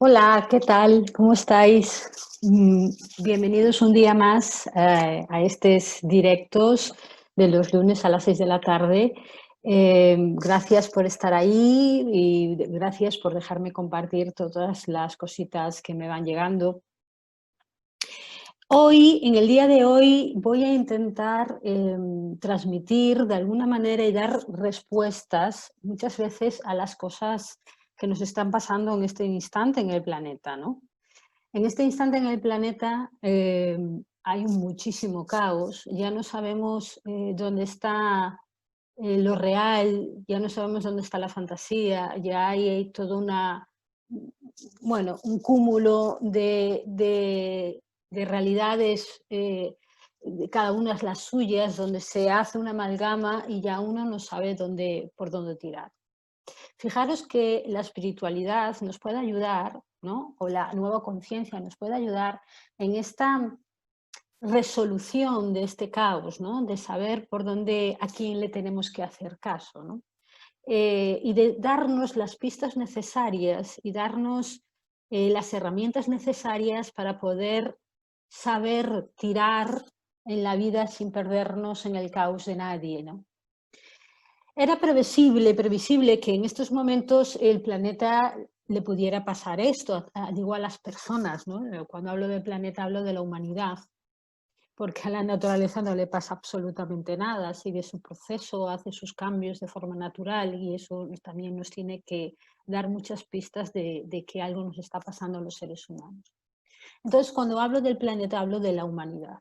Hola, ¿qué tal? ¿Cómo estáis? Mm, Bienvenidos un día más a estos directos de los lunes a las 6 de la tarde. Gracias por estar ahí y gracias por dejarme compartir todas las cositas que me van llegando. Hoy, en el día de hoy, voy a intentar transmitir de alguna manera y dar respuestas muchas veces a las cosas que nos están pasando en este instante en el planeta, ¿no? En este instante en el planeta hay muchísimo caos, ya no sabemos dónde está lo real, ya no sabemos dónde está la fantasía, ya hay toda una, bueno, un cúmulo de realidades, de cada una es las suyas, donde se hace una amalgama y ya uno no sabe por dónde tirar. Fijaros que la espiritualidad nos puede ayudar, ¿no? O la nueva conciencia nos puede ayudar en esta resolución de este caos, ¿no? De saber por dónde, a quién le tenemos que hacer caso, ¿no? Y de darnos las pistas necesarias y darnos las herramientas necesarias para poder saber tirar en la vida sin perdernos en el caos de nadie, ¿no? Era previsible que en estos momentos el planeta le pudiera pasar esto, digo a las personas, ¿no? Cuando hablo del planeta hablo de la humanidad, porque a la naturaleza no le pasa absolutamente nada, sigue su proceso, hace sus cambios de forma natural y eso también nos tiene que dar muchas pistas de que algo nos está pasando a los seres humanos. Entonces, cuando hablo del planeta hablo de la humanidad.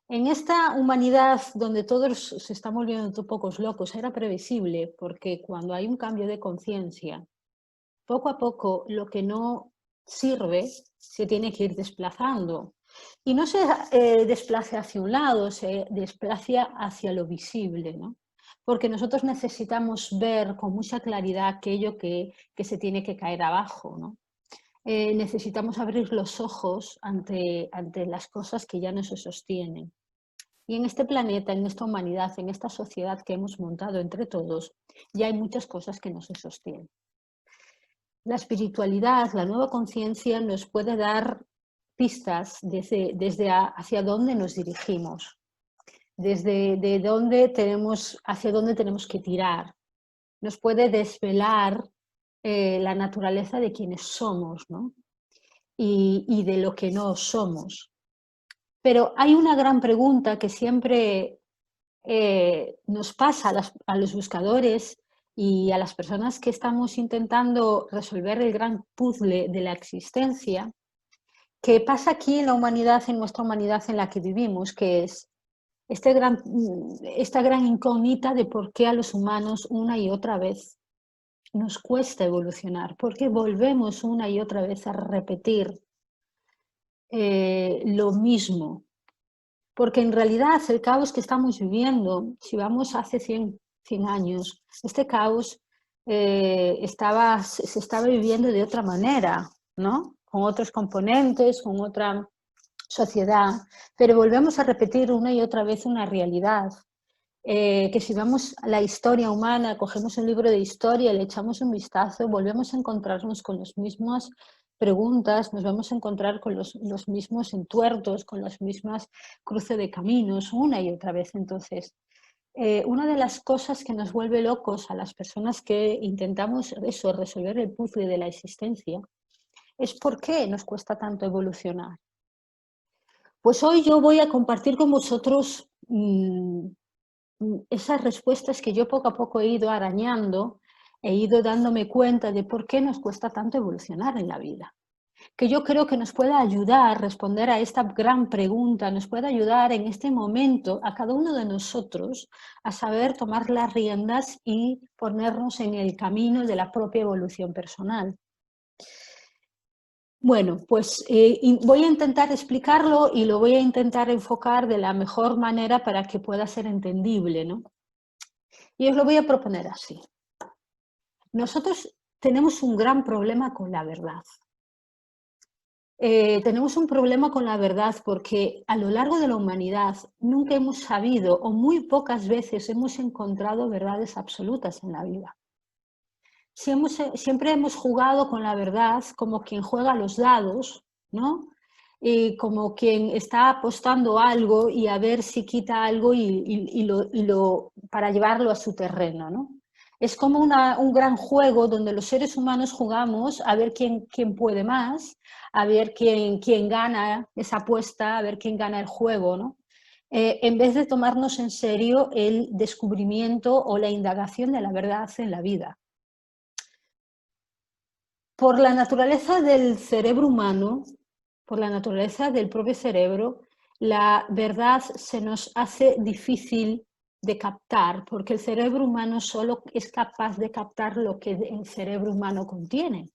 En esta humanidad donde todos se están volviendo un pocos locos, era previsible porque cuando hay un cambio de conciencia, poco a poco lo que no sirve se tiene que ir desplazando. Y no se desplace hacia un lado, se desplaza hacia lo visible, ¿no? Porque nosotros necesitamos ver con mucha claridad aquello que se tiene que caer abajo, ¿no? Necesitamos abrir los ojos ante las cosas que ya no se sostienen. Y en este planeta, en esta humanidad, en esta sociedad que hemos montado entre todos, ya hay muchas cosas que no se sostienen. La espiritualidad, la nueva conciencia nos puede dar pistas desde hacia dónde nos dirigimos, desde de dónde hacia dónde tenemos que tirar. Nos puede desvelar la naturaleza de quienes somos, ¿no? Y de lo que no somos. Pero hay una gran pregunta que siempre nos pasa a los buscadores y a las personas que estamos intentando resolver el gran puzzle de la existencia, que pasa aquí en la humanidad, en nuestra humanidad en la que vivimos, que es esta gran incógnita de por qué a los humanos una y otra vez nos cuesta evolucionar, por qué volvemos una y otra vez a repetir lo mismo. Porque en realidad el caos que estamos viviendo, si vamos hace 100 años, este caos se estaba viviendo de otra manera, ¿no? Con otros componentes, con otra sociedad, pero volvemos a repetir una y otra vez una realidad. Que si vamos a la historia humana, cogemos un libro de historia, le echamos un vistazo, volvemos a encontrarnos con las mismas preguntas, nos vamos a encontrar con los mismos entuertos, con las mismas cruces de caminos, una y otra vez. Entonces, una de las cosas que nos vuelve locos a las personas que intentamos eso, resolver el puzzle de la existencia, es por qué nos cuesta tanto evolucionar. Pues hoy yo voy a compartir con vosotros esas respuestas que yo poco a poco he ido arañando, he ido dándome cuenta de por qué nos cuesta tanto evolucionar en la vida. Que yo creo que nos puede ayudar a responder a esta gran pregunta, nos puede ayudar en este momento a cada uno de nosotros a saber tomar las riendas y ponernos en el camino de la propia evolución personal. Bueno, pues voy a intentar explicarlo y lo voy a intentar enfocar de la mejor manera para que pueda ser entendible, ¿no? Y os lo voy a proponer así. Nosotros tenemos un gran problema con la verdad. Tenemos un problema con la verdad porque a lo largo de la humanidad nunca hemos sabido o muy pocas veces hemos encontrado verdades absolutas en la vida. siempre hemos jugado con la verdad como quien juega los dados, ¿no? Y como quien está apostando algo y a ver si quita algo para llevarlo a su terreno, ¿no? Es como un gran juego donde los seres humanos jugamos a ver quién puede más, a ver quién gana esa apuesta, a ver quién gana el juego, ¿no? En vez de tomarnos en serio el descubrimiento o la indagación de la verdad en la vida. Por la naturaleza del cerebro humano, por la naturaleza del propio cerebro, la verdad se nos hace difícil de captar, porque el cerebro humano solo es capaz de captar lo que el cerebro humano contiene.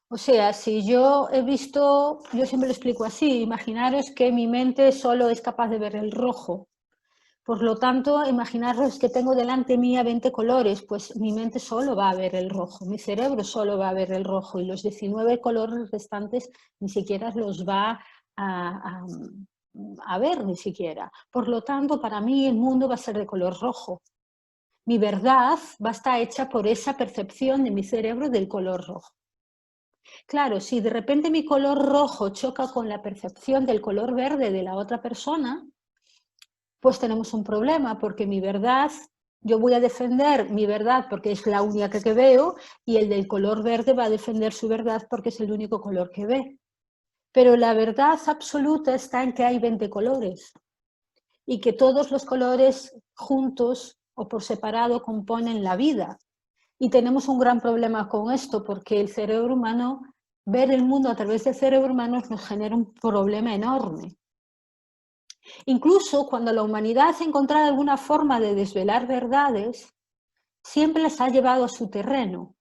O sea, si yo yo siempre lo explico así, imaginaros que mi mente solo es capaz de ver el rojo. Por lo tanto, imaginaros que tengo delante mía 20 colores, pues mi mente solo va a ver el rojo, mi cerebro solo va a ver el rojo y los 19 colores restantes ni siquiera los va a ver ni siquiera. Por lo tanto, para mí el mundo va a ser de color rojo. Mi verdad va a estar hecha por esa percepción de mi cerebro del color rojo. Claro, si de repente mi color rojo choca con la percepción del color verde de la otra persona, pues tenemos un problema, porque mi verdad, yo voy a defender mi verdad porque es la única que veo, y el del color verde va a defender su verdad porque es el único color que ve. Pero la verdad absoluta está en que hay 20 colores y que todos los colores juntos o por separado componen la vida. Y tenemos un gran problema con esto, porque el cerebro humano, ver el mundo a través del cerebro humano nos genera un problema enorme. Incluso cuando la humanidad ha encontrado alguna forma de desvelar verdades, siempre las ha llevado a su terreno,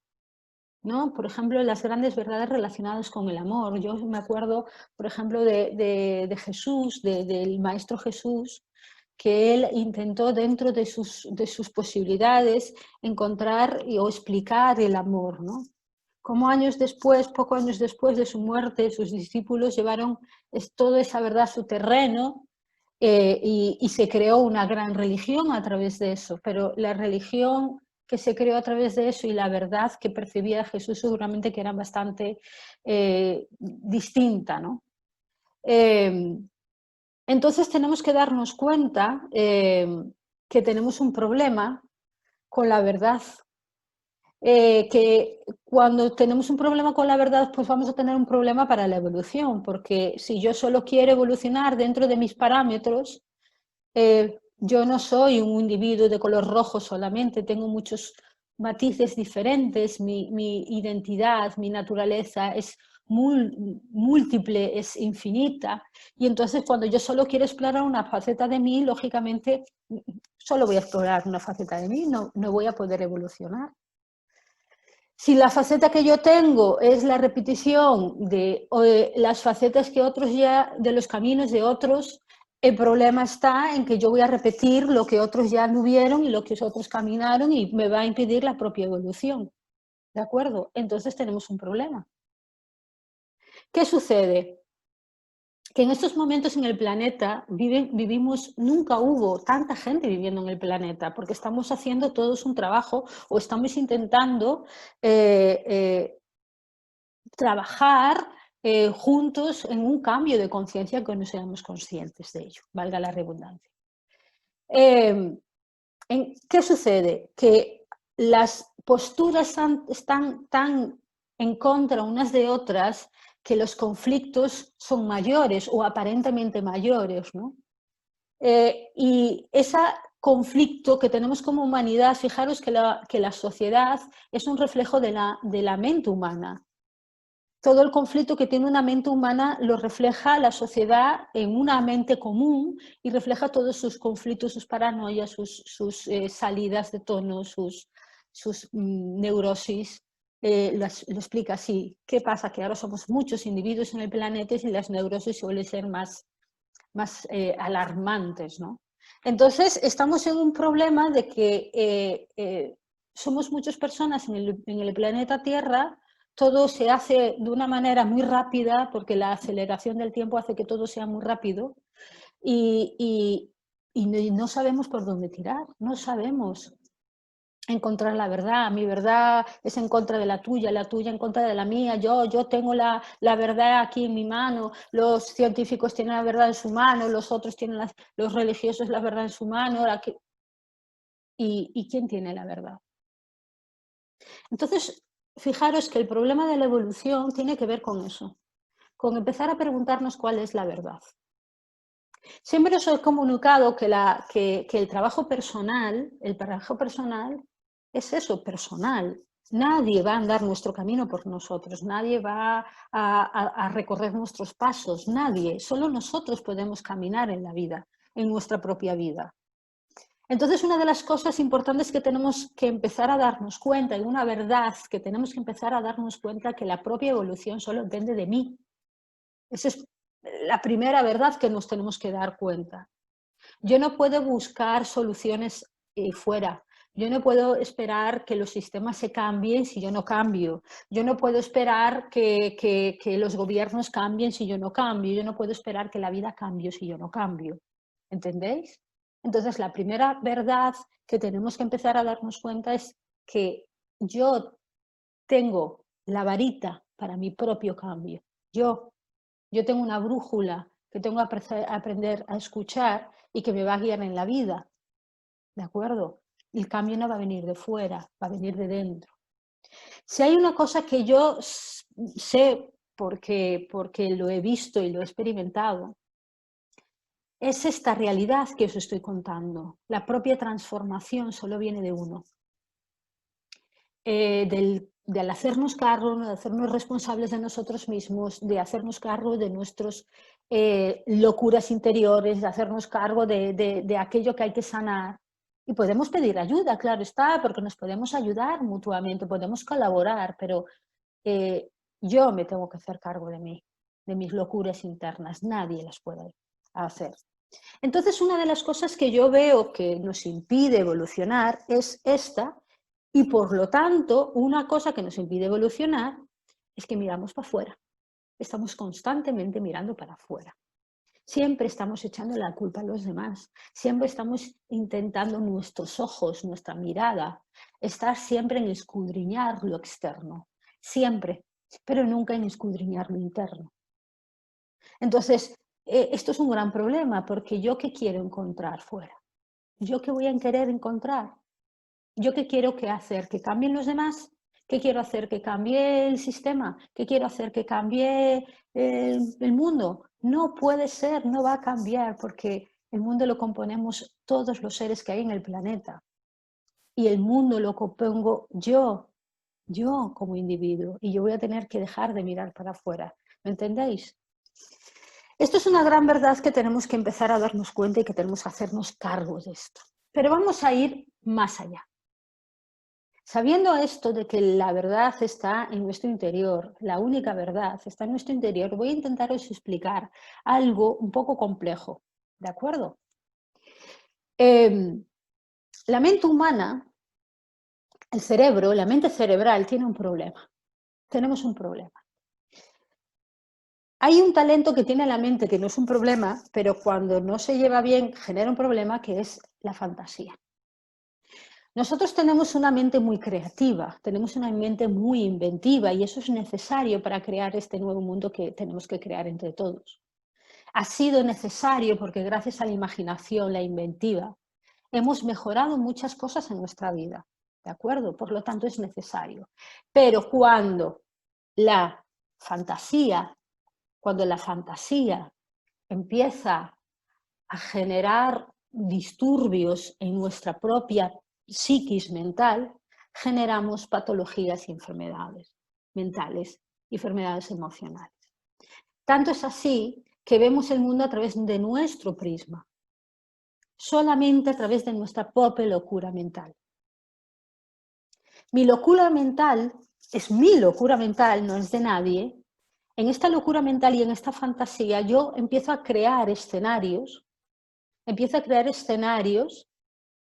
¿no? Por ejemplo, las grandes verdades relacionadas con el amor. Yo me acuerdo, por ejemplo, de Jesús, del Maestro Jesús, que él intentó dentro de sus posibilidades encontrar o explicar el amor, ¿no? Como años después, pocos años después de su muerte, sus discípulos llevaron toda esa verdad a su terreno y se creó una gran religión a través de eso, pero la religión que se creó a través de eso y la verdad que percibía Jesús seguramente que eran bastante distinta, ¿no? Entonces tenemos que darnos cuenta que tenemos un problema con la verdad, que cuando tenemos un problema con la verdad, pues vamos a tener un problema para la evolución, porque si yo solo quiero evolucionar dentro de mis parámetros, yo no soy un individuo de color rojo solamente, tengo muchos matices diferentes, mi identidad, mi naturaleza es múltiple, es infinita, y entonces cuando yo solo quiero explorar una faceta de mí, lógicamente solo voy a explorar una faceta de mí, no voy a poder evolucionar. Si la faceta que yo tengo es la repetición de las facetas que otros ya, de los caminos de otros, el problema está en que yo voy a repetir lo que otros ya anduvieron y lo que otros caminaron y me va a impedir la propia evolución. ¿De acuerdo? Entonces tenemos un problema. ¿Qué sucede? Que en estos momentos en el planeta vivimos, nunca hubo tanta gente viviendo en el planeta, porque estamos haciendo todos un trabajo o estamos intentando trabajar juntos en un cambio de conciencia que no seamos conscientes de ello, valga la redundancia. ¿Qué sucede? Que las posturas están tan en contra unas de otras que los conflictos son mayores o aparentemente mayores, ¿no? Y ese conflicto que tenemos como humanidad, fijaros que la sociedad es un reflejo de la mente humana. Todo el conflicto que tiene una mente humana lo refleja la sociedad en una mente común y refleja todos sus conflictos, sus paranoias, sus salidas de tono, sus neurosis. Lo explica así. ¿Qué pasa? Que ahora somos muchos individuos en el planeta y las neurosis suelen ser más alarmantes, ¿no? Entonces, estamos en un problema de que somos muchas personas en el planeta Tierra, todo se hace de una manera muy rápida, porque la aceleración del tiempo hace que todo sea muy rápido, y no sabemos por dónde tirar, no sabemos. encontrar la verdad. Mi verdad es en contra de la tuya en contra de la mía. Yo tengo la verdad aquí en mi mano. Los científicos tienen la verdad en su mano, los otros tienen los religiosos la verdad en su mano. ¿Y quién tiene la verdad? Entonces, fijaros que el problema de la evolución tiene que ver con eso, con empezar a preguntarnos cuál es la verdad. Siempre os he comunicado que el trabajo personal es eso, personal. Nadie va a andar nuestro camino por nosotros, nadie va a recorrer nuestros pasos, nadie. Solo nosotros podemos caminar en la vida, en nuestra propia vida. Entonces, una de las cosas importantes que tenemos que empezar a darnos cuenta, y una verdad que tenemos que empezar a darnos cuenta, que la propia evolución solo depende de mí. Esa es la primera verdad que nos tenemos que dar cuenta. Yo no puedo buscar soluciones fuera. Yo no puedo esperar que los sistemas se cambien si yo no cambio. Yo no puedo esperar que los gobiernos cambien si yo no cambio. Yo no puedo esperar que la vida cambie si yo no cambio. ¿Entendéis? Entonces, la primera verdad que tenemos que empezar a darnos cuenta es que yo tengo la varita para mi propio cambio. Yo tengo una brújula que tengo que aprender a escuchar y que me va a guiar en la vida, ¿de acuerdo? El cambio no va a venir de fuera, va a venir de dentro. Si hay una cosa que yo sé porque lo he visto y lo he experimentado, es esta realidad que os estoy contando. La propia transformación solo viene de uno. Del hacernos cargo, de hacernos responsables de nosotros mismos, de hacernos cargo de nuestras locuras interiores, de hacernos cargo de aquello que hay que sanar. Y podemos pedir ayuda, claro está, porque nos podemos ayudar mutuamente, podemos colaborar, pero yo me tengo que hacer cargo de mí, de mis locuras internas, nadie las puede hacer. Entonces, una de las cosas que yo veo que nos impide evolucionar es esta, y por lo tanto, una cosa que nos impide evolucionar es que miramos para afuera. Estamos constantemente mirando para afuera. Siempre estamos echando la culpa a los demás. Siempre estamos intentando nuestros ojos, nuestra mirada, estar siempre en escudriñar lo externo. Siempre, pero nunca en escudriñar lo interno. Entonces, esto es un gran problema porque yo qué quiero encontrar fuera. ¿Yo qué voy a querer encontrar? ¿Yo qué quiero que hacer? ¿Que cambien los demás? ¿Qué quiero hacer? ¿Que cambie el sistema? ¿Qué quiero hacer? ¿Que cambie el mundo? No puede ser, no va a cambiar porque el mundo lo componemos todos los seres que hay en el planeta. Y el mundo lo compongo yo como individuo. Y yo voy a tener que dejar de mirar para afuera. ¿Me entendéis? Esto es una gran verdad que tenemos que empezar a darnos cuenta y que tenemos que hacernos cargo de esto. Pero vamos a ir más allá. Sabiendo esto de que la verdad está en nuestro interior, la única verdad está en nuestro interior, voy a intentaros explicar algo un poco complejo, ¿de acuerdo? La mente humana, el cerebro, la mente cerebral tiene un problema. Tenemos un problema. Hay un talento que tiene la mente que no es un problema, pero cuando no se lleva bien genera un problema, que es la fantasía. Nosotros tenemos una mente muy creativa, tenemos una mente muy inventiva y eso es necesario para crear este nuevo mundo que tenemos que crear entre todos. Ha sido necesario porque gracias a la imaginación, la inventiva, hemos mejorado muchas cosas en nuestra vida, ¿de acuerdo? Por lo tanto es necesario. Pero fantasía, cuando la fantasía empieza a generar disturbios en nuestra propia psiquis mental, generamos patologías y enfermedades mentales y enfermedades emocionales. Tanto es así que vemos el mundo a través de nuestro prisma, solamente a través de nuestra propia locura mental. Mi locura mental es mi locura mental, no es de nadie. En esta locura mental y en esta fantasía yo empiezo a crear escenarios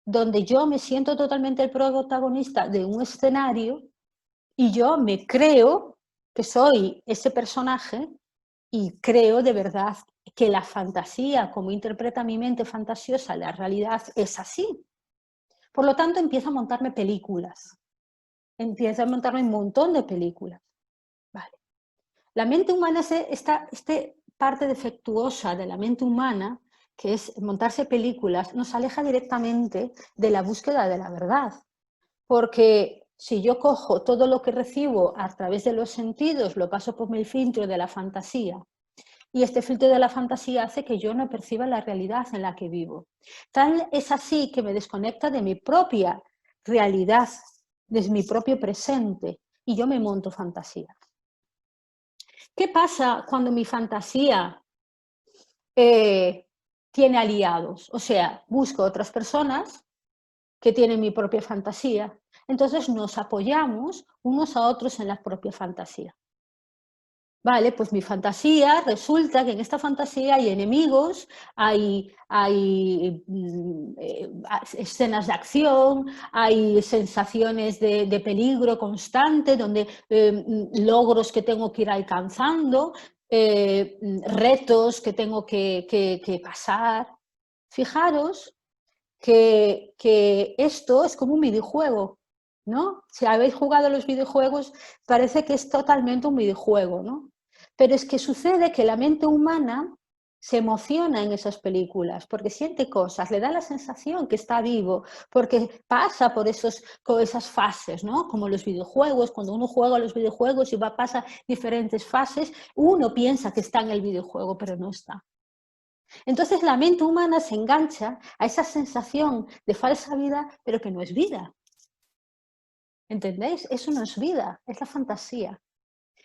donde yo me siento totalmente el protagonista de un escenario y yo me creo que soy ese personaje y creo de verdad que la fantasía, como interpreta mi mente fantasiosa, la realidad es así. Por lo tanto, empiezo a montarme películas. Empiezo a montarme un montón de películas. Vale. La mente humana es esta parte defectuosa de la mente humana, que es montarse películas, nos aleja directamente de la búsqueda de la verdad. Porque si yo cojo todo lo que recibo a través de los sentidos, lo paso por mi filtro de la fantasía, y este filtro de la fantasía hace que yo no perciba la realidad en la que vivo. Tal es así que me desconecta de mi propia realidad, de mi propio presente, y yo me monto fantasía. ¿Qué pasa cuando mi fantasía tiene aliados? O sea, busco otras personas que tienen mi propia fantasía. Entonces nos apoyamos unos a otros en la propia fantasía. Vale, pues mi fantasía, resulta que en esta fantasía hay enemigos, hay escenas de acción, hay sensaciones de peligro constante, donde logros que tengo que ir alcanzando, retos que tengo que pasar. Fijaros que esto es como un videojuego, ¿no? Si habéis jugado a los videojuegos, parece que es totalmente un videojuego, ¿no? Pero es que sucede que la mente humana se emociona en esas películas, porque siente cosas, le da la sensación que está vivo, porque pasa por esas fases, ¿no? Como los videojuegos, cuando uno juega a los videojuegos y pasa diferentes fases, uno piensa que está en el videojuego, pero no está. Entonces la mente humana se engancha a esa sensación de falsa vida, pero que no es vida. ¿Entendéis? Eso no es vida, es la fantasía.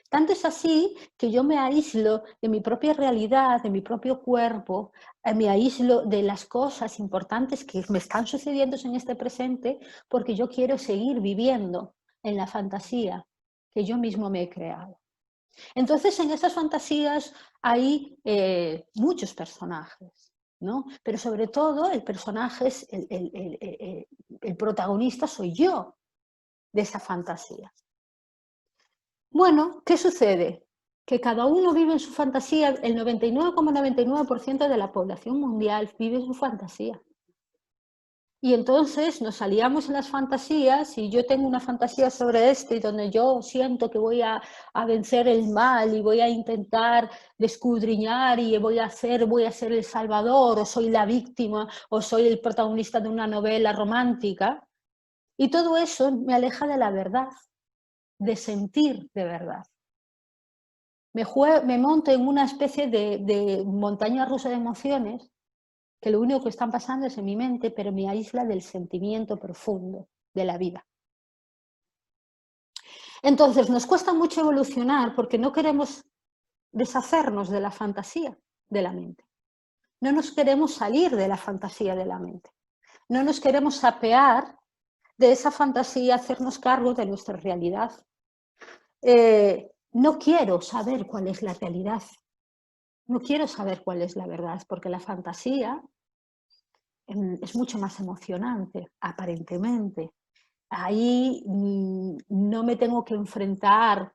Tanto es así que yo me aíslo de mi propia realidad, de mi propio cuerpo, me aíslo de las cosas importantes que me están sucediendo en este presente, porque yo quiero seguir viviendo en la fantasía que yo mismo me he creado. Entonces, en esas fantasías hay muchos personajes, ¿no? Pero sobre todo el personaje es el protagonista soy yo de esa fantasía. Bueno, ¿qué sucede? Que cada uno vive en su fantasía, el 99,99% de la población mundial vive en su fantasía. Y entonces nos aliamos en las fantasías y yo tengo una fantasía sobre esto y donde yo siento que voy a vencer el mal y voy a intentar descudriñar y voy a ser el salvador o soy la víctima o soy el protagonista de una novela romántica. Y todo eso me aleja de la verdad, de sentir de verdad. Me monto en una especie de montaña rusa de emociones que lo único que están pasando es en mi mente, pero me aísla del sentimiento profundo de la vida. Entonces, nos cuesta mucho evolucionar porque no queremos deshacernos de la fantasía de la mente. No nos queremos salir de la fantasía de la mente. No nos queremos apear de esa fantasía, hacernos cargo de nuestra realidad. No quiero saber cuál es la realidad. No quiero saber cuál es la verdad, porque la fantasía es mucho más emocionante, aparentemente. Ahí no me tengo que enfrentar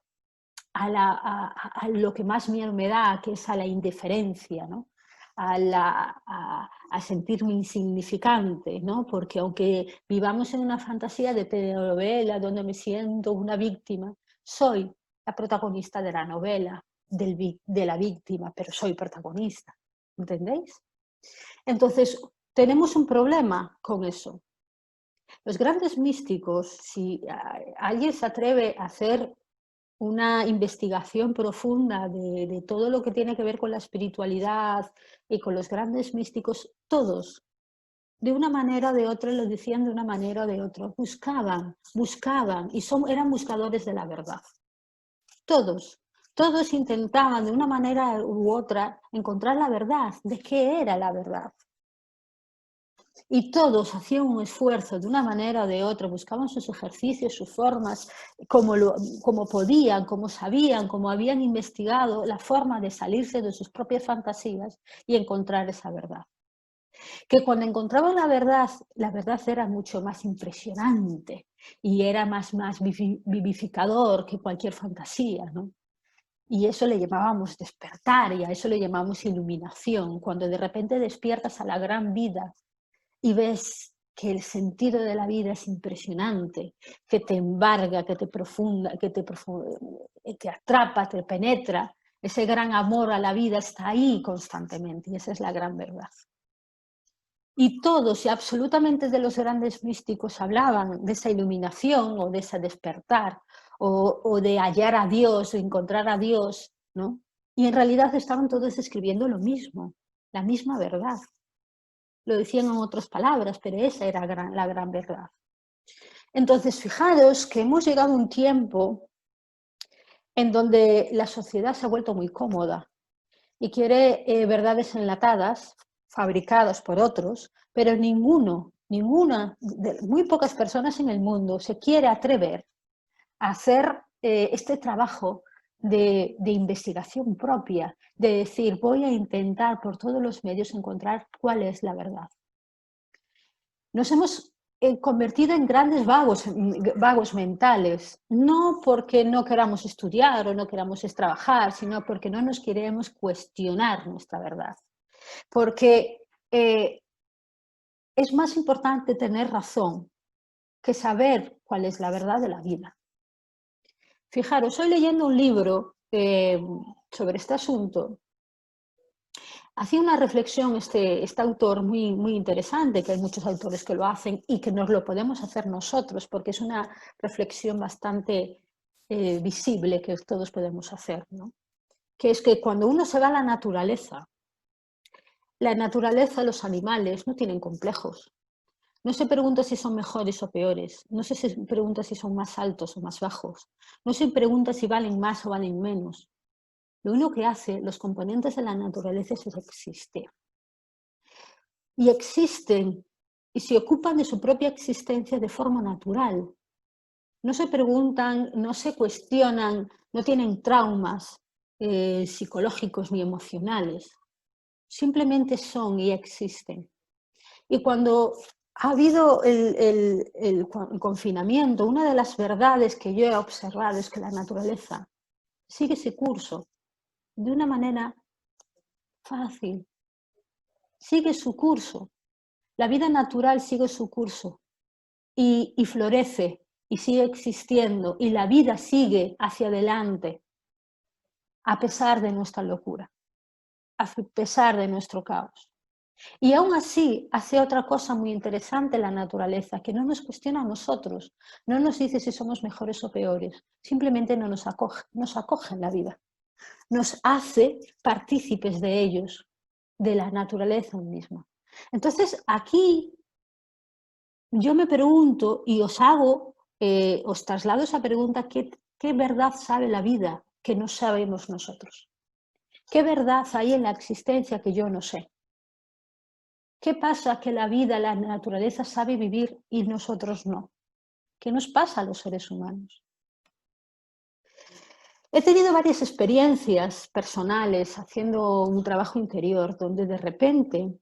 a lo que más miedo me da, que es a la indiferencia, ¿no? A sentirme insignificante, ¿no? Porque aunque vivamos en una fantasía de telenovela donde me siento una víctima, soy la protagonista de la novela, de la víctima, pero soy protagonista, ¿entendéis? Entonces, tenemos un problema con eso. Los grandes místicos, si alguien se atreve a hacer una investigación profunda de todo lo que tiene que ver con la espiritualidad y con los grandes místicos, todos, de una manera o de otra, lo decían de una manera o de otra, buscaban y eran buscadores de la verdad. Todos intentaban de una manera u otra encontrar la verdad, de qué era la verdad. Y todos hacían un esfuerzo de una manera o de otra, buscaban sus ejercicios, sus formas, como podían, como sabían, como habían investigado la forma de salirse de sus propias fantasías y encontrar esa verdad. Que cuando encontraban la verdad era mucho más impresionante y era más vivificador que cualquier fantasía, ¿no? Y eso le llamábamos despertar y a eso le llamamos iluminación, cuando de repente despiertas a la gran vida y ves que el sentido de la vida es impresionante, que te embarga, que te atrapa, te penetra. Ese gran amor a la vida está ahí constantemente y esa es la gran verdad. Y todos y absolutamente de los grandes místicos hablaban de esa iluminación o de ese despertar o de hallar a Dios o encontrar a Dios, ¿no? Y en realidad estaban todos escribiendo lo mismo, la misma verdad. Lo decían en otras palabras, pero esa era la gran verdad. Entonces, fijaros que hemos llegado a un tiempo en donde la sociedad se ha vuelto muy cómoda y quiere verdades enlatadas, fabricadas por otros, pero muy pocas personas en el mundo se quiere atrever a hacer este trabajo de investigación propia, de decir, voy a intentar por todos los medios encontrar cuál es la verdad. Nos hemos convertido en grandes vagos mentales, no porque no queramos estudiar o no queramos trabajar, sino porque no nos queremos cuestionar nuestra verdad. Porque es más importante tener razón que saber cuál es la verdad de la vida. Fijaros, estoy leyendo un libro sobre este asunto. Hacía una reflexión este autor muy interesante, que hay muchos autores que lo hacen y que nos lo podemos hacer nosotros, porque es una reflexión bastante visible que todos podemos hacer, ¿no? Que es que cuando uno se va a la naturaleza, los animales no tienen complejos. No se pregunta si son mejores o peores, no se pregunta si son más altos o más bajos, no se pregunta si valen más o valen menos. Lo único que hace los componentes de la naturaleza es existir. Y existen y se ocupan de su propia existencia de forma natural. No se preguntan, no se cuestionan, no tienen traumas psicológicos ni emocionales. Simplemente son y existen. Y cuando ha habido el confinamiento, una de las verdades que yo he observado es que la naturaleza sigue ese curso de una manera fácil. Sigue su curso. La vida natural sigue su curso y florece y sigue existiendo y la vida sigue hacia adelante a pesar de nuestra locura, a pesar de nuestro caos. Y aún así hace otra cosa muy interesante la naturaleza, que no nos cuestiona a nosotros, no nos dice si somos mejores o peores, simplemente no nos acoge en la vida, nos hace partícipes de ellos, de la naturaleza misma. Entonces aquí yo me pregunto y os traslado esa pregunta, ¿qué verdad sabe la vida que no sabemos nosotros? ¿Qué verdad hay en la existencia que yo no sé? ¿Qué pasa que la vida, la naturaleza sabe vivir y nosotros no? ¿Qué nos pasa a los seres humanos? He tenido varias experiencias personales haciendo un trabajo interior donde de repente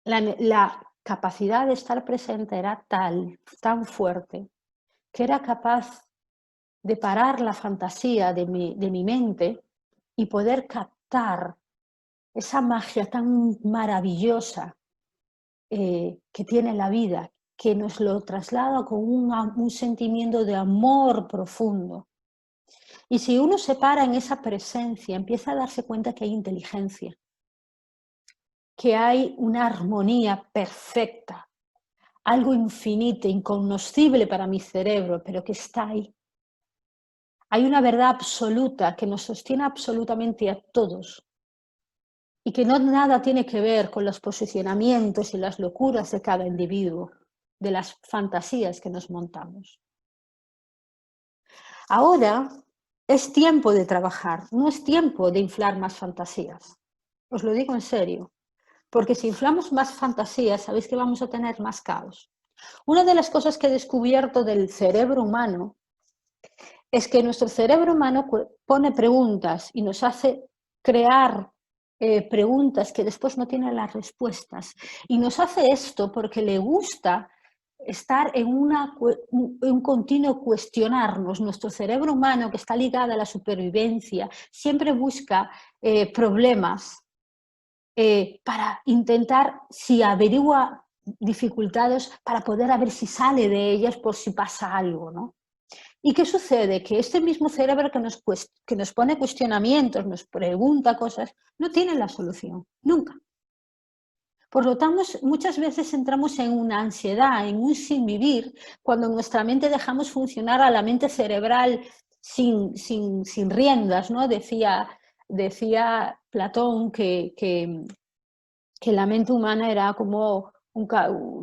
la capacidad de estar presente era tan fuerte, que era capaz de parar la fantasía de mi mente y poder captar esa magia tan maravillosa que tiene la vida, que nos lo traslada con un sentimiento de amor profundo. Y si uno se para en esa presencia, empieza a darse cuenta que hay inteligencia, que hay una armonía perfecta, algo infinito, incognoscible para mi cerebro, pero que está ahí. Hay una verdad absoluta que nos sostiene absolutamente a todos y que no nada tiene que ver con los posicionamientos y las locuras de cada individuo, de las fantasías que nos montamos. Ahora es tiempo de trabajar, no es tiempo de inflar más fantasías. Os lo digo en serio, porque si inflamos más fantasías, sabéis que vamos a tener más caos. Una de las cosas que he descubierto del cerebro humano es que nuestro cerebro humano pone preguntas y nos hace crear preguntas que después no tienen las respuestas. Y nos hace esto porque le gusta estar en un continuo cuestionarnos. Nuestro cerebro humano, que está ligado a la supervivencia, siempre busca problemas para intentar, si averigua dificultades para poder a ver si sale de ellas por si pasa algo, ¿no? ¿Y qué sucede? Que este mismo cerebro que nos pone cuestionamientos, nos pregunta cosas, no tiene la solución, nunca. Por lo tanto, muchas veces entramos en una ansiedad, en un sin vivir, cuando nuestra mente dejamos funcionar a la mente cerebral sin riendas, ¿no? Decía Platón que la mente humana era como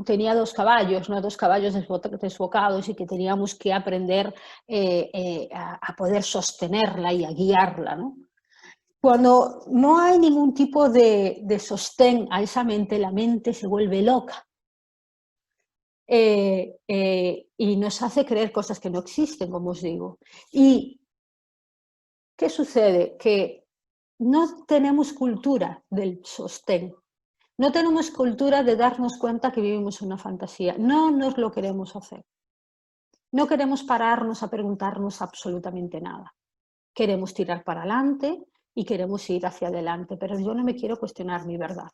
tenía dos caballos, ¿no? Dos caballos desbocados y que teníamos que aprender a poder sostenerla y a guiarla, ¿no? Cuando no hay ningún tipo de sostén a esa mente, la mente se vuelve loca y nos hace creer cosas que no existen, como os digo. ¿Y qué sucede? Que no tenemos cultura del sostén. No tenemos cultura de darnos cuenta que vivimos una fantasía. No nos lo queremos hacer. No queremos pararnos a preguntarnos absolutamente nada. Queremos tirar para adelante y queremos ir hacia adelante, pero yo no me quiero cuestionar mi verdad.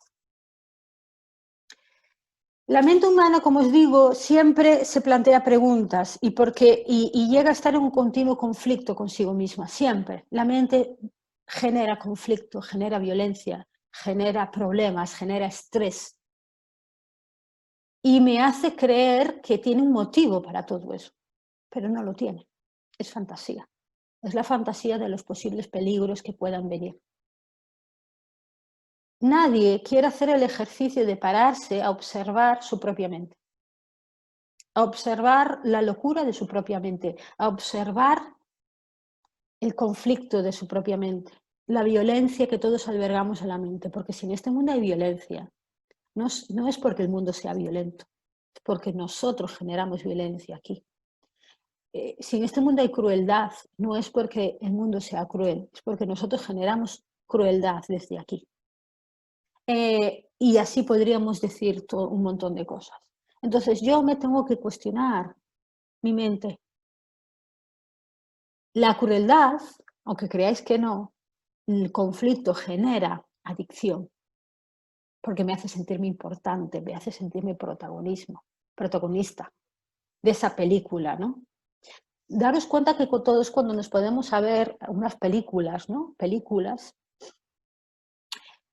La mente humana, como os digo, siempre se plantea preguntas y llega a estar en un continuo conflicto consigo misma, siempre. La mente genera conflicto, genera violencia, genera problemas, genera estrés. Y me hace creer que tiene un motivo para todo eso, pero no lo tiene. Es fantasía. Es la fantasía de los posibles peligros que puedan venir. Nadie quiere hacer el ejercicio de pararse a observar su propia mente, a observar la locura de su propia mente, a observar el conflicto de su propia mente, la violencia que todos albergamos en la mente, porque si en este mundo hay violencia, no es porque el mundo sea violento, es porque nosotros generamos violencia aquí. Si en este mundo hay crueldad, no es porque el mundo sea cruel, es porque nosotros generamos crueldad desde aquí. Y así podríamos decir un montón de cosas. Entonces yo me tengo que cuestionar mi mente. La crueldad, aunque creáis que no, el conflicto genera adicción, porque me hace sentirme importante, me hace sentirme protagonista de esa película, ¿no? Daros cuenta que todos cuando nos podemos a ver unas películas, ¿no? Películas,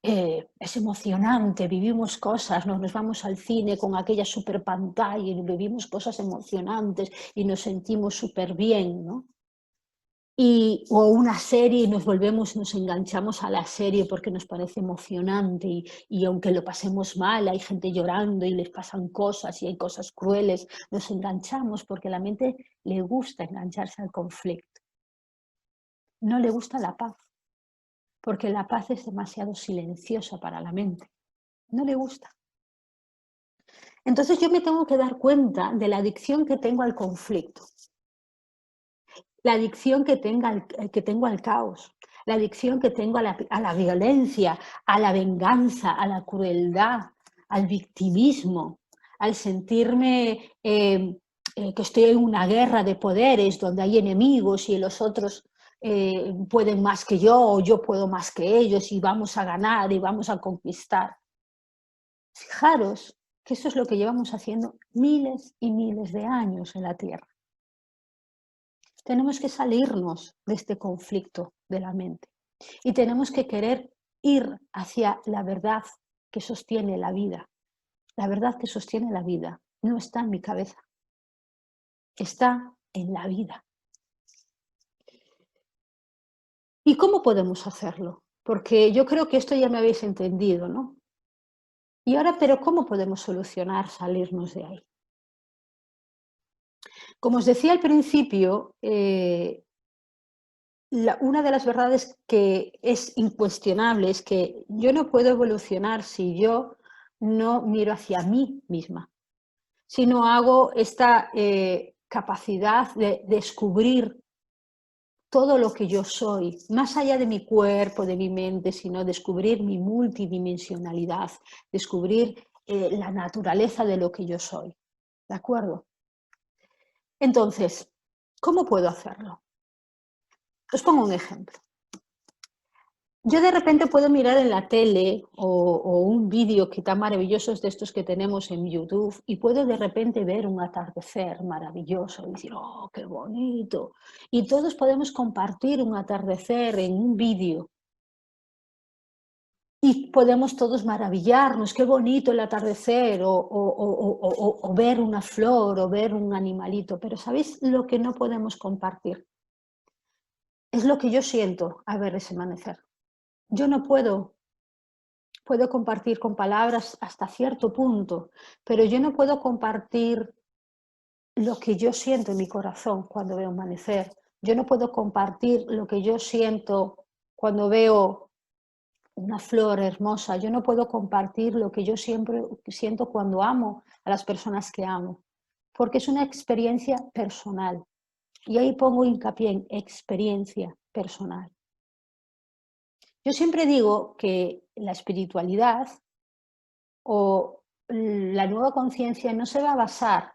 es emocionante, vivimos cosas, nos vamos al cine con aquella super pantalla y vivimos cosas emocionantes y nos sentimos súper bien, ¿no? O una serie y nos enganchamos a la serie porque nos parece emocionante y aunque lo pasemos mal, hay gente llorando y les pasan cosas y hay cosas crueles, nos enganchamos porque a la mente le gusta engancharse al conflicto. No le gusta la paz, porque la paz es demasiado silenciosa para la mente. No le gusta. Entonces yo me tengo que dar cuenta de la adicción que tengo al conflicto, la adicción que tengo al caos, la adicción que tengo a la violencia, a la venganza, a la crueldad, al victimismo, al sentirme que estoy en una guerra de poderes donde hay enemigos y los otros pueden más que yo o yo puedo más que ellos y vamos a ganar y vamos a conquistar. Fijaros que eso es lo que llevamos haciendo miles y miles de años en la Tierra. Tenemos que salirnos de este conflicto de la mente y tenemos que querer ir hacia la verdad que sostiene la vida. La verdad que sostiene la vida no está en mi cabeza, está en la vida. ¿Y cómo podemos hacerlo? Porque yo creo que esto ya me habéis entendido, ¿no? Y ahora, pero ¿cómo podemos solucionar salirnos de ahí? Como os decía al principio, una de las verdades que es incuestionable es que yo no puedo evolucionar si yo no miro hacia mí misma, si no hago esta capacidad de descubrir todo lo que yo soy, más allá de mi cuerpo, de mi mente, sino descubrir mi multidimensionalidad, descubrir la naturaleza de lo que yo soy. ¿De acuerdo? Entonces, ¿cómo puedo hacerlo? Os pongo un ejemplo. Yo de repente puedo mirar en la tele o un vídeo que tan maravillosos de estos que tenemos en YouTube y puedo de repente ver un atardecer maravilloso y decir, oh, qué bonito. Y todos podemos compartir un atardecer en un vídeo y podemos todos maravillarnos, qué bonito el atardecer o ver una flor o ver un animalito. Pero ¿sabéis lo que no podemos compartir? Es lo que yo siento al ver ese amanecer. Yo no puedo compartir con palabras hasta cierto punto, pero yo no puedo compartir lo que yo siento en mi corazón cuando veo amanecer. Yo no puedo compartir lo que yo siento cuando veo una flor hermosa. Yo no puedo compartir lo que yo siempre siento cuando amo a las personas que amo, porque es una experiencia personal. Y ahí pongo hincapié en experiencia personal. Yo siempre digo que la espiritualidad o la nueva conciencia no se va a basar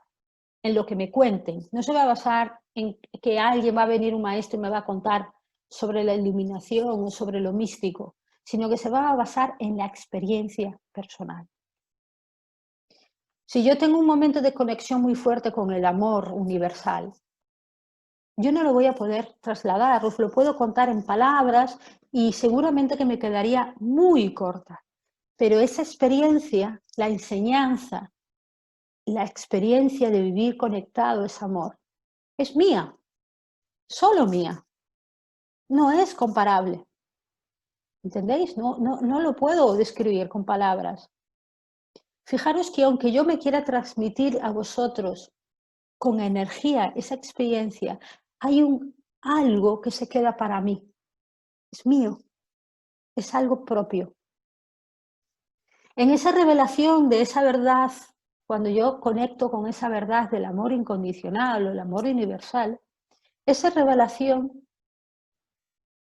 en lo que me cuenten, no se va a basar en que alguien va a venir, un maestro, y me va a contar sobre la iluminación o sobre lo místico, sino que se va a basar en la experiencia personal. Si yo tengo un momento de conexión muy fuerte con el amor universal, yo no lo voy a poder trasladar, os lo puedo contar en palabras y seguramente que me quedaría muy corta. Pero esa experiencia, la enseñanza, la experiencia de vivir conectado, ese amor, es mía, solo mía, no es comparable. ¿Entendéis? No lo puedo describir con palabras. Fijaros que aunque yo me quiera transmitir a vosotros con energía esa experiencia, hay algo que se queda para mí. Es mío, es algo propio. En esa revelación de esa verdad, cuando yo conecto con esa verdad del amor incondicional o el amor universal, esa revelación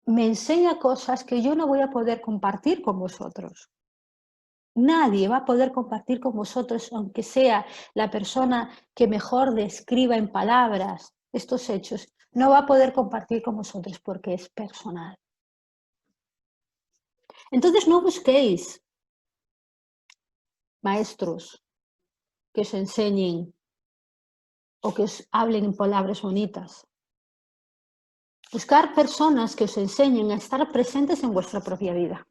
me enseña cosas que yo no voy a poder compartir con vosotros. Nadie va a poder compartir con vosotros, aunque sea la persona que mejor describa en palabras estos hechos, no va a poder compartir con vosotros porque es personal. Entonces no busquéis maestros que os enseñen o que os hablen en palabras bonitas. Buscar personas que os enseñen a estar presentes en vuestra propia vida.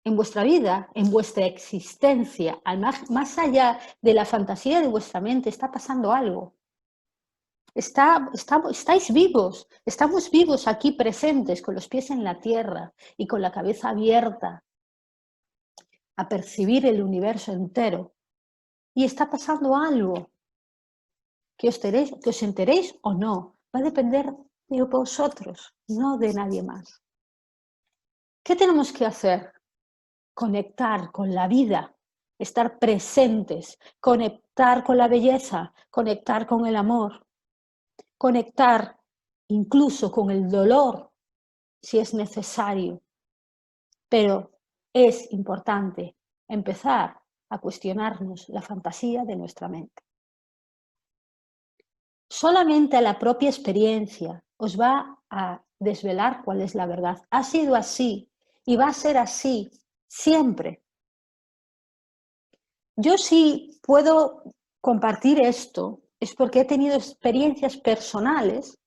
En vuestra vida, en vuestra existencia, más allá de la fantasía de vuestra mente, está pasando algo. Estáis vivos, estamos vivos aquí presentes, con los pies en la tierra y con la cabeza abierta a percibir el universo entero. Y está pasando algo. Que os enteréis o no, va a depender de vosotros, no de nadie más. ¿Qué tenemos que hacer? Conectar con la vida, estar presentes, conectar con la belleza, conectar con el amor, conectar incluso con el dolor si es necesario. Pero es importante empezar a cuestionarnos la fantasía de nuestra mente. Solamente la propia experiencia os va a desvelar cuál es la verdad. Ha sido así y va a ser así siempre. Yo sí puedo compartir esto, es porque he tenido experiencias personales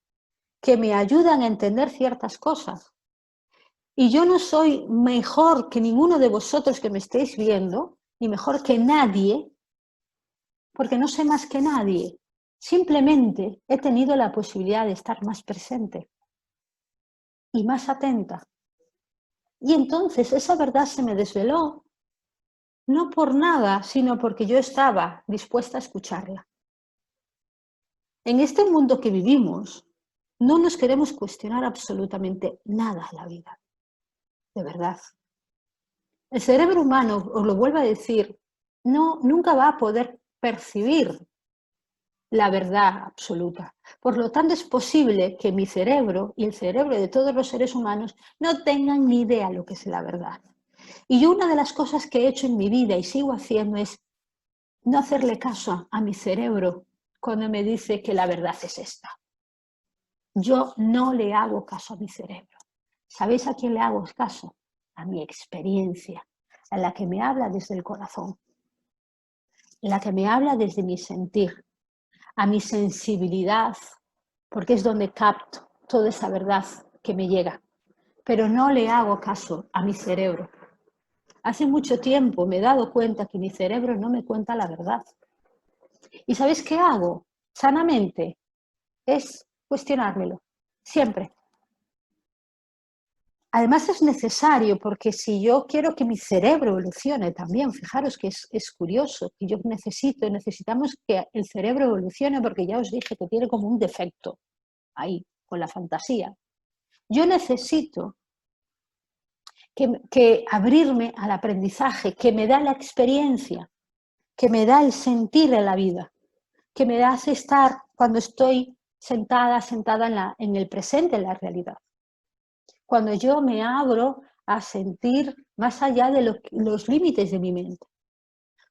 que me ayudan a entender ciertas cosas. Y yo no soy mejor que ninguno de vosotros que me estéis viendo, ni mejor que nadie, porque no sé más que nadie. Simplemente he tenido la posibilidad de estar más presente y más atenta. Y entonces esa verdad se me desveló, no por nada, sino porque yo estaba dispuesta a escucharla. En este mundo que vivimos, no nos queremos cuestionar absolutamente nada en la vida, de verdad. El cerebro humano, os lo vuelvo a decir, nunca va a poder percibir la verdad absoluta. Por lo tanto, es posible que mi cerebro y el cerebro de todos los seres humanos no tengan ni idea lo que es la verdad. Y yo una de las cosas que he hecho en mi vida y sigo haciendo es no hacerle caso a mi cerebro cuando me dice que la verdad es esta. Yo no le hago caso a mi cerebro. ¿Sabéis a quién le hago caso? A mi experiencia, a la que me habla desde el corazón, la que me habla desde mi sentir, a mi sensibilidad, porque es donde capto toda esa verdad que me llega. Pero no le hago caso a mi cerebro. Hace mucho tiempo me he dado cuenta que mi cerebro no me cuenta la verdad. ¿Y sabéis qué hago? Sanamente, es cuestionármelo, siempre. Además es necesario porque si yo quiero que mi cerebro evolucione también, fijaros que es curioso, que yo necesitamos que el cerebro evolucione porque ya os dije que tiene como un defecto ahí, con la fantasía. Yo necesito que abrirme al aprendizaje, que me da la experiencia, que me da el sentir de la vida, que me hace estar cuando estoy sentada en el presente, en la realidad. Cuando yo me abro a sentir más allá de los límites de mi mente.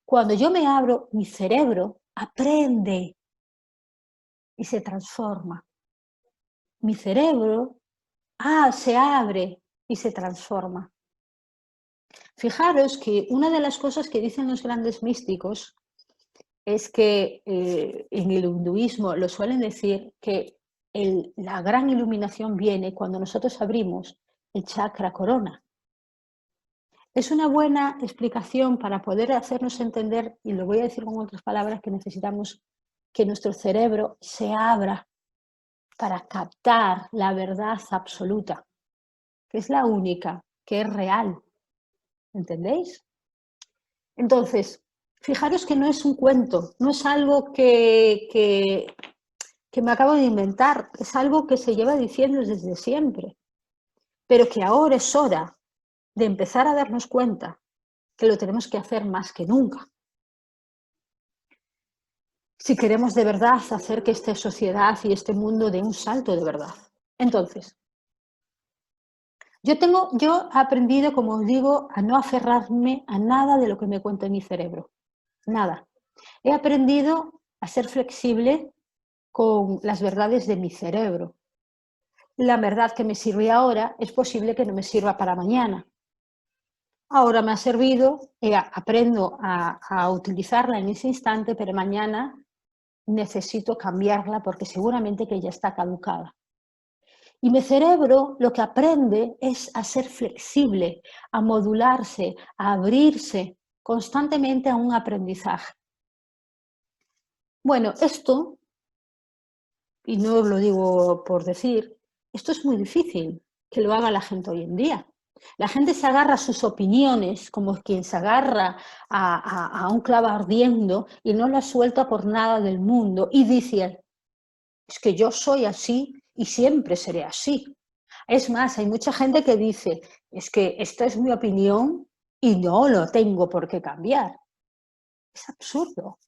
Cuando yo me abro, mi cerebro aprende y se transforma. Mi cerebro se abre y se transforma. Fijaros que una de las cosas que dicen los grandes místicos es que en el hinduismo lo suelen decir que la gran iluminación viene cuando nosotros abrimos el chakra corona. Es una buena explicación para poder hacernos entender, y lo voy a decir con otras palabras, que necesitamos que nuestro cerebro se abra para captar la verdad absoluta, que es la única, que es real. ¿Entendéis? Entonces, fijaros que no es un cuento, no es algo que me acabo de inventar, es algo que se lleva diciendo desde siempre, pero que ahora es hora de empezar a darnos cuenta que lo tenemos que hacer más que nunca. Si queremos de verdad hacer que esta sociedad y este mundo dé un salto de verdad. Entonces, yo he aprendido, como os digo, a no aferrarme a nada de lo que me cuenta mi cerebro. Nada. He aprendido a ser flexible con las verdades de mi cerebro. La verdad que me sirve ahora es posible que no me sirva para mañana. Ahora me ha servido, aprendo a utilizarla en ese instante, pero mañana necesito cambiarla porque seguramente que ya está caducada. Y mi cerebro lo que aprende es a ser flexible, a modularse, a abrirse constantemente a un aprendizaje. Bueno, esto, y no lo digo por decir, esto es muy difícil que lo haga la gente hoy en día. La gente se agarra a sus opiniones como quien se agarra a un clavo ardiendo y no la suelta por nada del mundo y dice, es que yo soy así y siempre seré así. Es más, hay mucha gente que dice, es que esta es mi opinión y no lo tengo por qué cambiar. Es absurdo.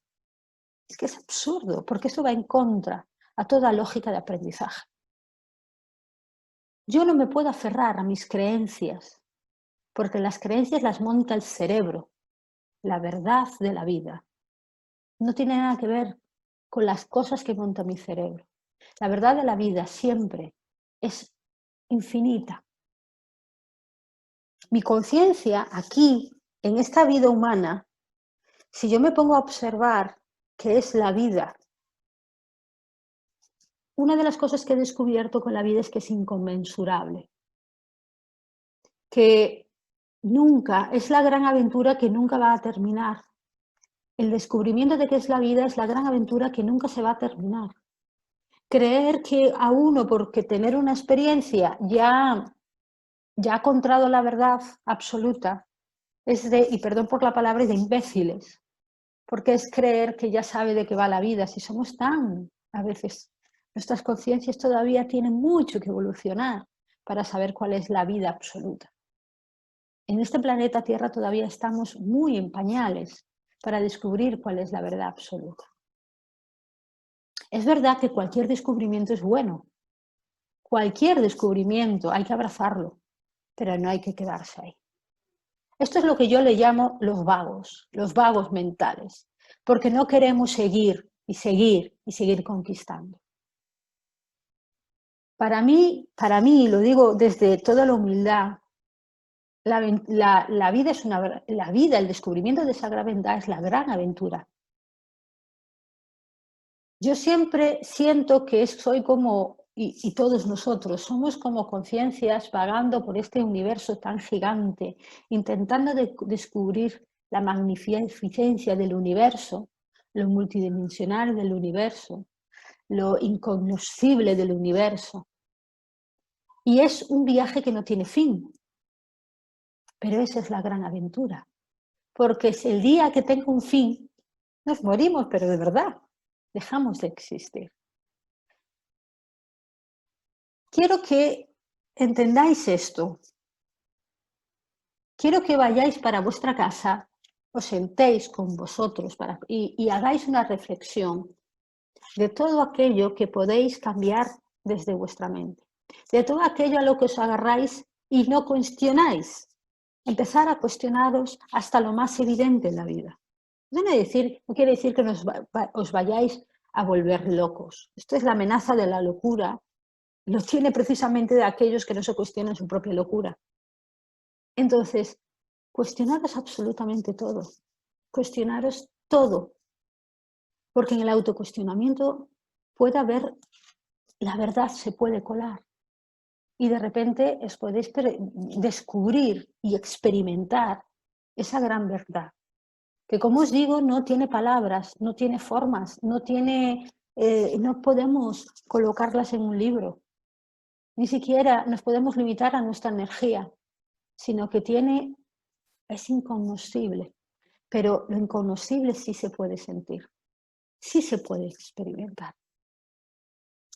Es que es absurdo, porque eso va en contra a toda lógica de aprendizaje. Yo no me puedo aferrar a mis creencias, porque las creencias las monta el cerebro, la verdad de la vida. No tiene nada que ver con las cosas que monta mi cerebro. La verdad de la vida siempre es infinita. Mi conciencia aquí, en esta vida humana, si yo me pongo a observar qué es la vida, una de las cosas que he descubierto con la vida es que es inconmensurable, que nunca, es la gran aventura que nunca va a terminar. El descubrimiento de qué es la vida es la gran aventura que nunca se va a terminar. Creer que a uno, porque tener una experiencia ya ha encontrado la verdad absoluta, es y perdón por la palabra, de imbéciles, porque es creer que ya sabe de qué va la vida. Si somos a veces, nuestras conciencias todavía tienen mucho que evolucionar para saber cuál es la vida absoluta. En este planeta Tierra todavía estamos muy en pañales para descubrir cuál es la verdad absoluta. Es verdad que cualquier descubrimiento es bueno. Cualquier descubrimiento hay que abrazarlo, pero no hay que quedarse ahí. Esto es lo que yo le llamo los vagos mentales, porque no queremos seguir y seguir y seguir conquistando. Para mí, lo digo desde toda la humildad, la vida es la vida, el descubrimiento de esa gran verdad es la gran aventura. Yo siempre siento que soy como, y todos nosotros, somos como conciencias vagando por este universo tan gigante, intentando descubrir la magnificencia del universo, lo multidimensional del universo, lo incognoscible del universo. Y es un viaje que no tiene fin, pero esa es la gran aventura. Porque es el día que tenga un fin, nos morimos, pero de verdad, dejamos de existir. Quiero que entendáis esto. Quiero que vayáis para vuestra casa, os sentéis con vosotros y hagáis una reflexión de todo aquello que podéis cambiar desde vuestra mente, de todo aquello a lo que os agarráis y no cuestionáis. Empezar a cuestionaros hasta lo más evidente en la vida. No quiere decir que os vayáis a volver locos. Esto es la amenaza de la locura. Lo tiene precisamente de aquellos que no se cuestionan su propia locura. Entonces, cuestionaros absolutamente todo. Cuestionaros todo. Porque en el autocuestionamiento puede haber, la verdad se puede colar. Y de repente os podéis descubrir y experimentar esa gran verdad. Que como os digo, no tiene palabras, no tiene formas, no podemos colocarlas en un libro. Ni siquiera nos podemos limitar a nuestra energía, sino que es incognoscible. Pero lo incognoscible sí se puede sentir, sí se puede experimentar.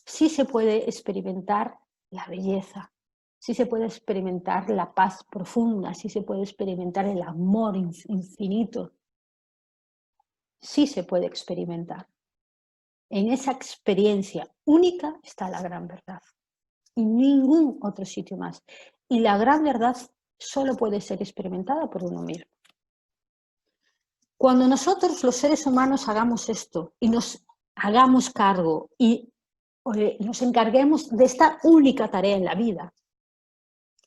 Sí se puede experimentar la belleza, sí se puede experimentar la paz profunda, sí se puede experimentar el amor infinito. Sí se puede experimentar. En esa experiencia única está la gran verdad. Y ningún otro sitio más. Y la gran verdad solo puede ser experimentada por uno mismo. Cuando nosotros los seres humanos hagamos esto y nos hagamos cargo y nos encarguemos de esta única tarea en la vida,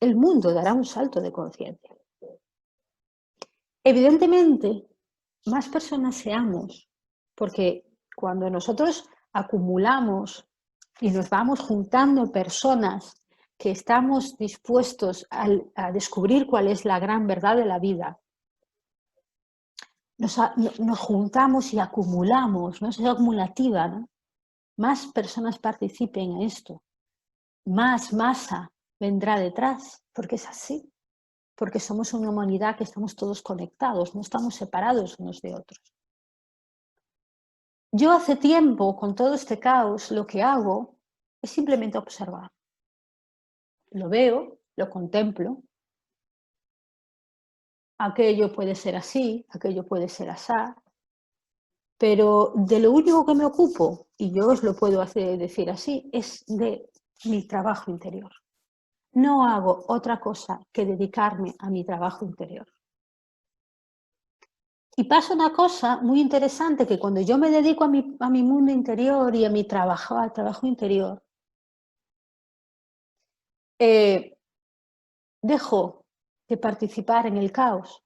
el mundo dará un salto de conciencia. Evidentemente, más personas seamos, porque cuando nosotros acumulamos y nos vamos juntando personas que estamos dispuestos a descubrir cuál es la gran verdad de la vida, nos juntamos y acumulamos, ¿no? Es acumulativa, ¿no? Más personas participen en esto, más masa vendrá detrás, porque es así, porque somos una humanidad que estamos todos conectados, no estamos separados unos de otros. Yo hace tiempo, con todo este caos, lo que hago es simplemente observar. Lo veo, lo contemplo. Aquello puede ser así, aquello puede ser asá, pero de lo único que me ocupo, y yo os lo puedo decir así, es de mi trabajo interior. No hago otra cosa que dedicarme a mi trabajo interior. Y pasa una cosa muy interesante, que cuando yo me dedico a mi mundo interior y a mi trabajo, al trabajo interior, dejo de participar en el caos,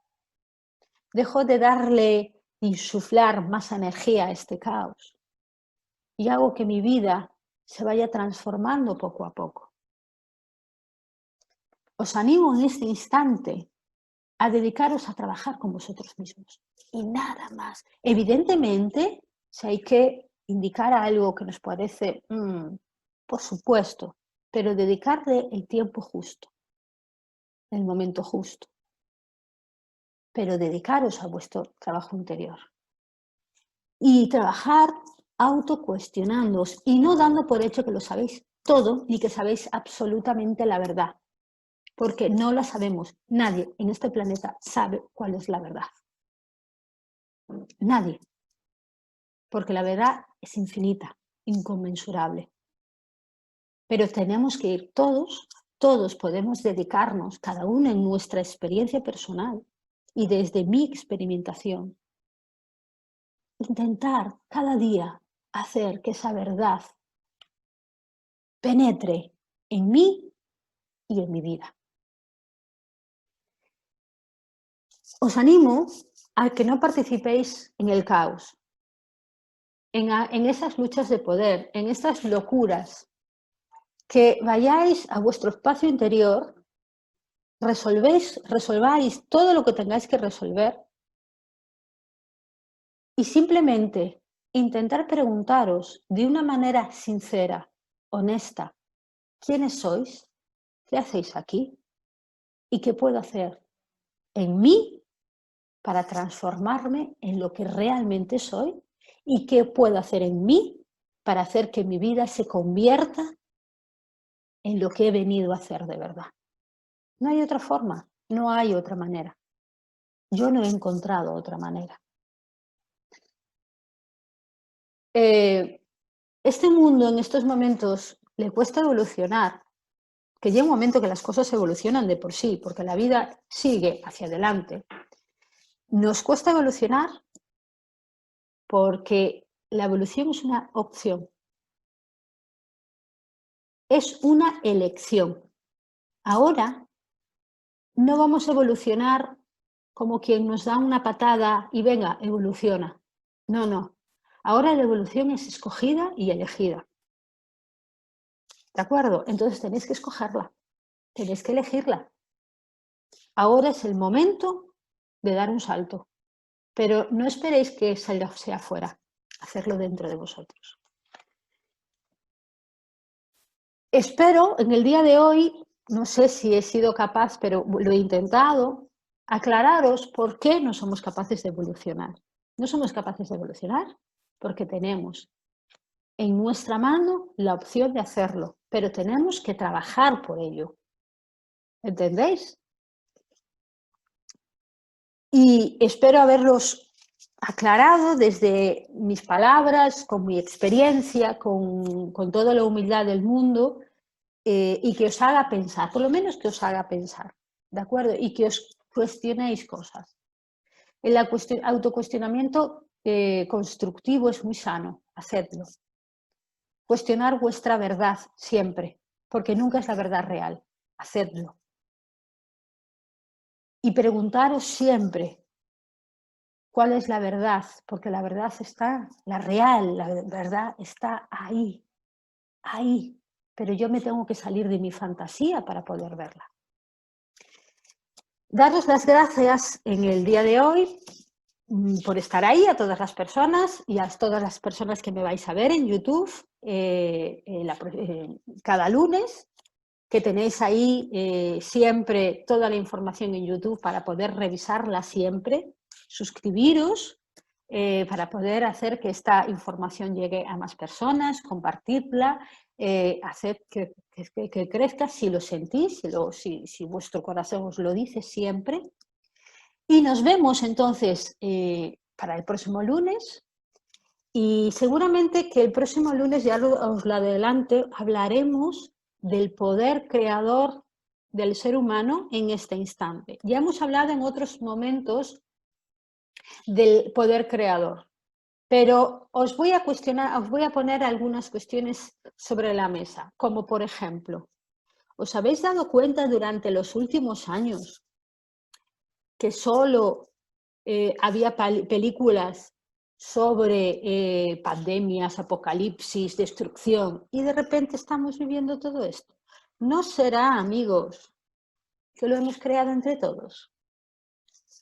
dejo de insuflar más energía a este caos y hago que mi vida se vaya transformando poco a poco. Os animo en este instante a dedicaros a trabajar con vosotros mismos y nada más. Evidentemente, si hay que indicar algo que nos parece, por supuesto, pero dedicarle el tiempo justo, el momento justo, pero dedicaros a vuestro trabajo interior. Y trabajar autocuestionándoos y no dando por hecho que lo sabéis todo ni que sabéis absolutamente la verdad, porque no la sabemos. Nadie en este planeta sabe cuál es la verdad. Nadie. Porque la verdad es infinita, inconmensurable. Pero tenemos que ir todos podemos dedicarnos, cada uno en nuestra experiencia personal y desde mi experimentación, intentar cada día hacer que esa verdad penetre en mí y en mi vida. Os animo a que no participéis en el caos, en esas luchas de poder, en estas locuras, que vayáis a vuestro espacio interior, resolváis todo lo que tengáis que resolver y simplemente intentar preguntaros de una manera sincera, honesta, ¿quiénes sois? ¿Qué hacéis aquí? ¿Y qué puedo hacer en mí para transformarme en lo que realmente soy? ¿Y qué puedo hacer en mí para hacer que mi vida se convierta en lo que he venido a hacer de verdad? No hay otra forma, no hay otra manera. Yo no he encontrado otra manera. Este mundo en estos momentos le cuesta evolucionar, que llega un momento que las cosas evolucionan de por sí, porque la vida sigue hacia adelante. Nos cuesta evolucionar porque la evolución es una opción, es una elección. Ahora no vamos a evolucionar como quien nos da una patada y venga, evoluciona. No, no. Ahora la evolución es escogida y elegida. ¿De acuerdo? Entonces tenéis que escogerla, tenéis que elegirla. Ahora es el momento de dar un salto, pero no esperéis que sea fuera, hacerlo dentro de vosotros. Espero en el día de hoy, no sé si he sido capaz, pero lo he intentado, aclararos por qué no somos capaces de evolucionar. No somos capaces de evolucionar porque tenemos en nuestra mano la opción de hacerlo, pero tenemos que trabajar por ello. ¿Entendéis? Y espero haberlos aclarado desde mis palabras, con mi experiencia, con toda la humildad del mundo, y que os haga pensar, por lo menos que os haga pensar, ¿de acuerdo? Y que os cuestionéis cosas. El autocuestionamiento constructivo es muy sano, hacedlo. Cuestionar vuestra verdad siempre, porque nunca es la verdad real, hacedlo. Y preguntaros siempre cuál es la verdad, porque la verdad está, la real, la verdad está ahí, ahí. Pero yo me tengo que salir de mi fantasía para poder verla. Daros las gracias en el día de hoy por estar ahí, a todas las personas y a todas las personas que me vais a ver en YouTube cada lunes, que tenéis ahí siempre toda la información en YouTube para poder revisarla siempre, suscribiros para poder hacer que esta información llegue a más personas, compartirla, hacer que crezca si lo sentís, si vuestro corazón os lo dice siempre. Y nos vemos entonces para el próximo lunes. Y seguramente que el próximo lunes, ya os lo adelanto, hablaremos del poder creador del ser humano en este instante. Ya hemos hablado en otros momentos del poder creador, pero os voy a poner algunas cuestiones sobre la mesa, como por ejemplo, ¿os habéis dado cuenta durante los últimos años que solo había películas sobre pandemias, apocalipsis, destrucción, y de repente estamos viviendo todo esto? ¿No será, amigos, que lo hemos creado entre todos?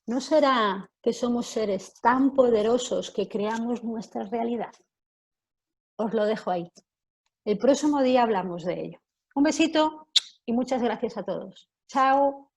¿No será que somos seres tan poderosos que creamos nuestra realidad? Os lo dejo ahí. El próximo día hablamos de ello. Un besito y muchas gracias a todos. Chao.